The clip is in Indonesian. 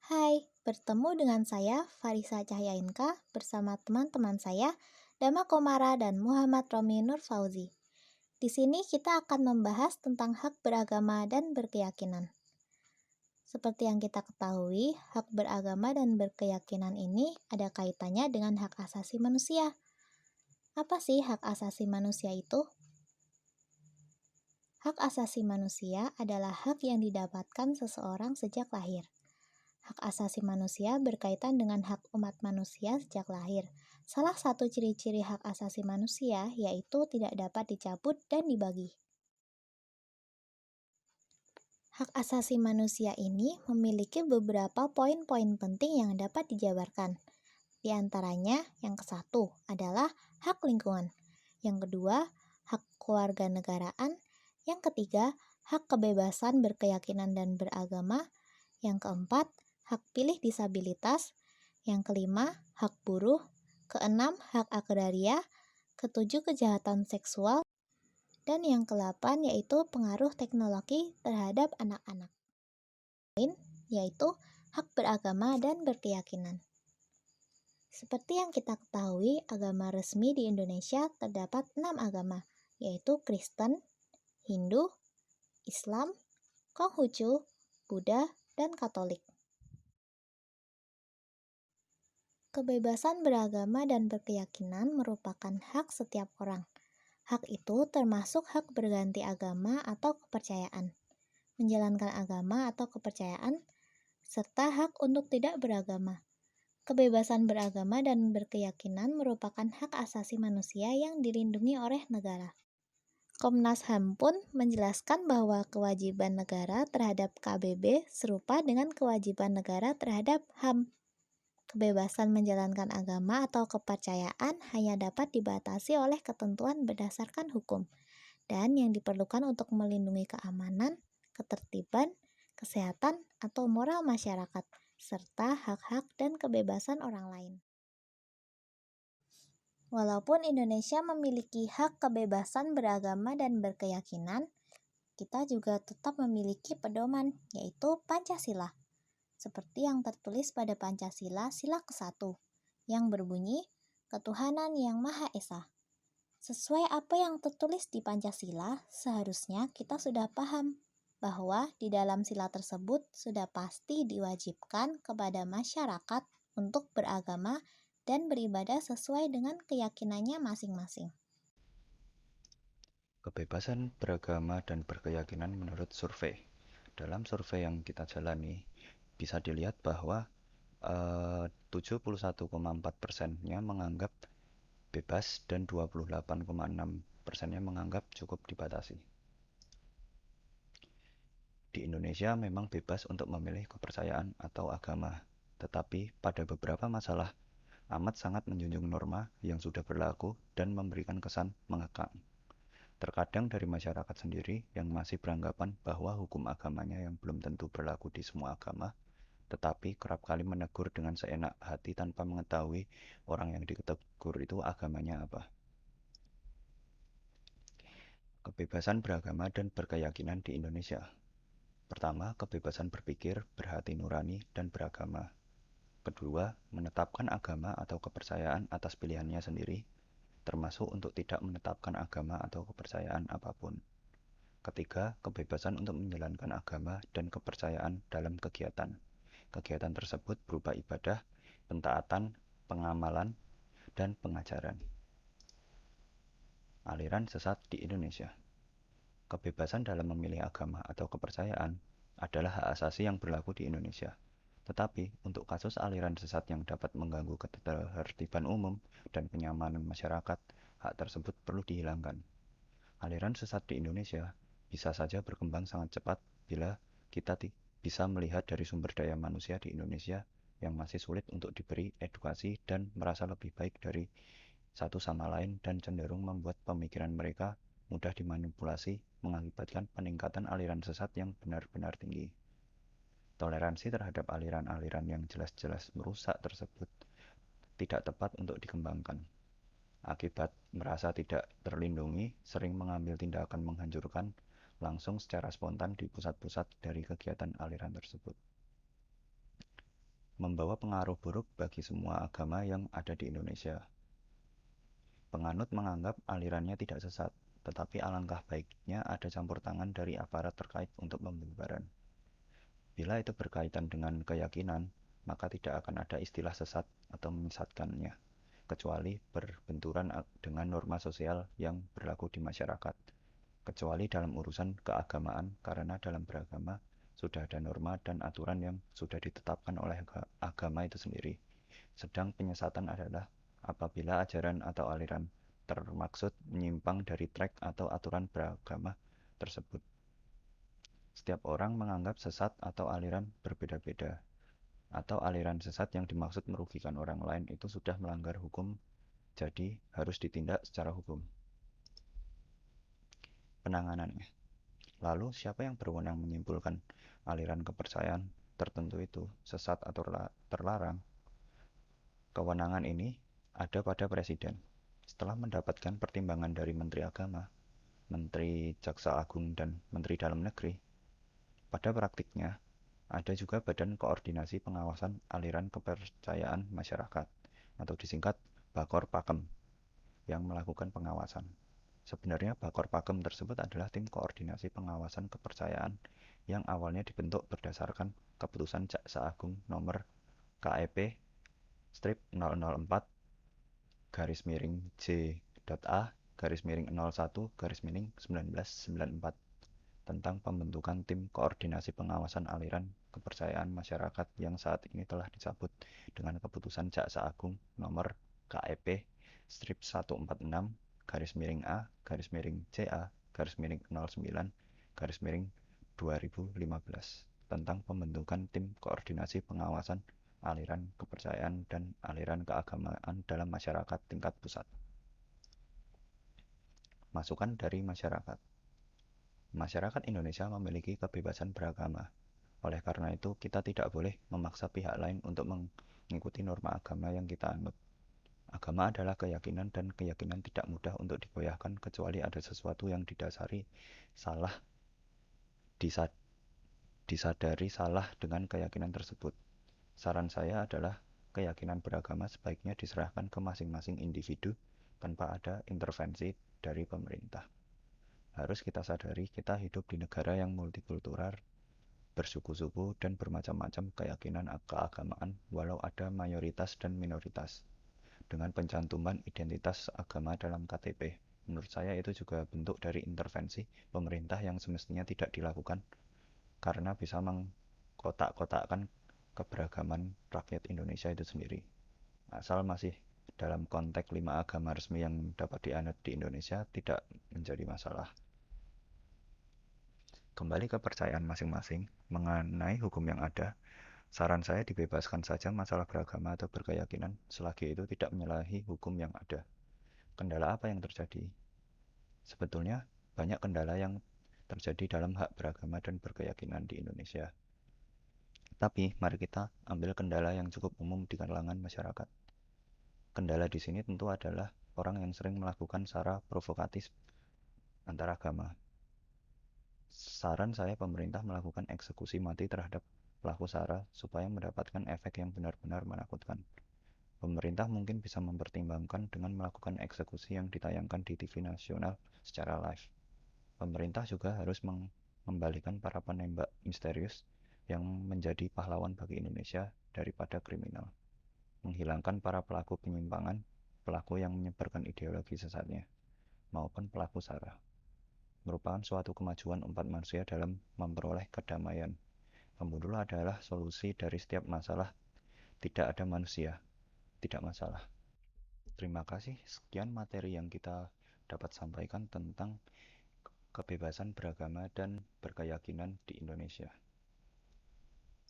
Hai, bertemu dengan saya Farisa Cahyainka bersama teman-teman saya Dama Komara dan Muhammad Romi Nur Fauzi. Di sini kita akan membahas tentang hak beragama dan berkeyakinan. Seperti yang kita ketahui, hak beragama dan berkeyakinan ini ada kaitannya dengan hak asasi manusia. Apa sih hak asasi manusia itu? Hak asasi manusia adalah hak yang didapatkan seseorang sejak lahir. Hak asasi manusia berkaitan dengan hak umat manusia sejak lahir. Salah satu ciri-ciri hak asasi manusia yaitu tidak dapat dicabut dan dibagi. Hak asasi manusia ini memiliki beberapa poin-poin penting yang dapat dijabarkan. Di antaranya, yang ke-1 adalah hak lingkungan. Yang kedua, hak kewarganegaraan. Yang ketiga, hak kebebasan berkeyakinan dan beragama. Yang keempat, hak pilih disabilitas. Yang kelima, hak buruh. Keenam, hak agraria. Ketujuh, kejahatan seksual. Dan yang ke-8 yaitu pengaruh teknologi terhadap anak-anak. Yaitu hak beragama dan berkeyakinan. Seperti yang kita ketahui, agama resmi di Indonesia terdapat 6 agama, yaitu Kristen, Hindu, Islam, Konghucu, Buddha, dan Katolik. Kebebasan beragama dan berkeyakinan merupakan hak setiap orang. Hak itu termasuk hak berganti agama atau kepercayaan, menjalankan agama atau kepercayaan, serta hak untuk tidak beragama. Kebebasan beragama dan berkeyakinan merupakan hak asasi manusia yang dilindungi oleh negara. Komnas HAM pun menjelaskan bahwa kewajiban negara terhadap KBB serupa dengan kewajiban negara terhadap HAM. Kebebasan menjalankan agama atau kepercayaan hanya dapat dibatasi oleh ketentuan berdasarkan hukum, dan yang diperlukan untuk melindungi keamanan, ketertiban, kesehatan, atau moral masyarakat, serta hak-hak dan kebebasan orang lain. Walaupun Indonesia memiliki hak kebebasan beragama dan berkeyakinan, kita juga tetap memiliki pedoman, yaitu Pancasila. Seperti yang tertulis pada Pancasila sila ke-1, yang berbunyi, Ketuhanan yang Maha Esa. Sesuai apa yang tertulis di Pancasila, seharusnya kita sudah paham bahwa di dalam sila tersebut sudah pasti diwajibkan kepada masyarakat untuk beragama dan beribadah sesuai dengan keyakinannya masing-masing. Kebebasan beragama dan berkeyakinan menurut survei. Dalam survei yang kita jalani, bisa dilihat bahwa 71,4%-nya menganggap bebas dan 28,6%-nya menganggap cukup dibatasi. Di Indonesia memang bebas untuk memilih kepercayaan atau agama, tetapi pada beberapa masalah amat sangat menjunjung norma yang sudah berlaku dan memberikan kesan mengekang. Terkadang dari masyarakat sendiri yang masih beranggapan bahwa hukum agamanya yang belum tentu berlaku di semua agama, tetapi kerap kali menegur dengan seenak hati tanpa mengetahui orang yang ditegur itu agamanya apa. Kebebasan beragama dan berkeyakinan di Indonesia. Pertama, kebebasan berpikir, berhati nurani, dan beragama. Kedua, menetapkan agama atau kepercayaan atas pilihannya sendiri, termasuk untuk tidak menetapkan agama atau kepercayaan apapun. Ketiga, kebebasan untuk menjalankan agama dan kepercayaan dalam kegiatan. Kegiatan tersebut berupa ibadah, pentaatan, pengamalan, dan pengajaran. Aliran sesat di Indonesia. Kebebasan dalam memilih agama atau kepercayaan adalah hak asasi yang berlaku di Indonesia. Tetapi, untuk kasus aliran sesat yang dapat mengganggu ketertiban umum dan kenyamanan masyarakat, hak tersebut perlu dihilangkan. Aliran sesat di Indonesia bisa saja berkembang sangat cepat bila kita bisa melihat dari sumber daya manusia di Indonesia yang masih sulit untuk diberi edukasi dan merasa lebih baik dari satu sama lain dan cenderung membuat pemikiran mereka mudah dimanipulasi, mengakibatkan peningkatan aliran sesat yang benar-benar tinggi. Toleransi terhadap aliran-aliran yang jelas-jelas merusak tersebut tidak tepat untuk dikembangkan. Akibat merasa tidak terlindungi, sering mengambil tindakan menghancurkan langsung secara spontan di pusat-pusat dari kegiatan aliran tersebut. membawa pengaruh buruk bagi semua agama yang ada di Indonesia. Penganut menganggap alirannya tidak sesat, tetapi alangkah baiknya ada campur tangan dari aparat terkait untuk pembubaran. Bila itu berkaitan dengan keyakinan, maka tidak akan ada istilah sesat atau menyesatkannya, kecuali berbenturan dengan norma sosial yang berlaku di masyarakat, kecuali dalam urusan keagamaan, karena dalam beragama sudah ada norma dan aturan yang sudah ditetapkan oleh agama itu sendiri. Sedang penyesatan adalah apabila ajaran atau aliran termaksud menyimpang dari trek atau aturan beragama tersebut. Setiap orang menganggap sesat atau aliran berbeda-beda, atau aliran sesat yang dimaksud merugikan orang lain itu sudah melanggar hukum, jadi harus ditindak secara hukum. Penanganannya. Lalu, siapa yang berwenang menyimpulkan aliran kepercayaan tertentu itu sesat atau terlarang? Kewenangan ini ada pada Presiden. Setelah mendapatkan pertimbangan dari Menteri Agama, Menteri Jaksa Agung, dan Menteri Dalam Negeri, pada praktiknya ada juga Badan Koordinasi Pengawasan Aliran Kepercayaan Masyarakat atau disingkat Bakor Pakem yang melakukan pengawasan. Sebenarnya Bakor Pakem tersebut adalah tim koordinasi pengawasan kepercayaan yang awalnya dibentuk berdasarkan keputusan Jaksa Agung nomor KEP strip 004 garis miring J.A garis miring 01 garis miring 1994 tentang pembentukan tim koordinasi pengawasan aliran kepercayaan masyarakat yang saat ini telah dicabut dengan keputusan Jaksa Agung nomor KEP strip 146 garis miring A garis miring CA garis miring 09 garis miring 2015 tentang pembentukan tim koordinasi pengawasan aliran kepercayaan dan aliran keagamaan dalam masyarakat tingkat pusat. Masukan dari masyarakat. Masyarakat Indonesia memiliki kebebasan beragama. Oleh karena itu, kita tidak boleh memaksa pihak lain untuk mengikuti norma agama yang kita anut. Agama adalah keyakinan dan keyakinan tidak mudah untuk digoyahkan kecuali ada sesuatu yang didasari salah, disadari salah dengan keyakinan tersebut. Saran saya adalah keyakinan beragama sebaiknya diserahkan ke masing-masing individu tanpa ada intervensi dari pemerintah. Harus kita sadari kita hidup di negara yang multikultural, bersuku-suku dan bermacam-macam keyakinan keagamaan walau ada mayoritas dan minoritas. Dengan pencantuman identitas agama dalam KTP, menurut saya itu juga bentuk dari intervensi pemerintah yang semestinya tidak dilakukan karena bisa mengkotak-kotakkan keberagaman rakyat Indonesia itu sendiri. Asal masih dalam konteks 5 agama resmi yang dapat dianut di Indonesia tidak menjadi masalah. Kembali ke kepercayaan masing-masing mengenai hukum yang ada, saran saya dibebaskan saja masalah beragama atau berkeyakinan selagi itu tidak menyalahi hukum yang ada. Kendala apa yang terjadi? Sebetulnya banyak kendala yang terjadi dalam hak beragama dan berkeyakinan di Indonesia. Tapi mari kita ambil kendala yang cukup umum di kalangan masyarakat. Kendala di sini tentu adalah orang yang sering melakukan sara provokatif antar agama. Saran saya pemerintah melakukan eksekusi mati terhadap pelaku sara supaya mendapatkan efek yang benar-benar menakutkan. Pemerintah mungkin bisa mempertimbangkan dengan melakukan eksekusi yang ditayangkan di TV nasional secara live. Pemerintah juga harus mengembalikan para penembak misterius yang menjadi pahlawan bagi Indonesia daripada kriminal. Menghilangkan para pelaku penyimpangan, pelaku yang menyebarkan ideologi sesatnya, maupun pelaku sara. Merupakan suatu kemajuan umat manusia dalam memperoleh kedamaian. Pembunuh adalah solusi dari setiap masalah. Tidak ada manusia, tidak masalah. Terima kasih. Sekian materi yang kita dapat sampaikan tentang kebebasan beragama dan berkeyakinan di Indonesia.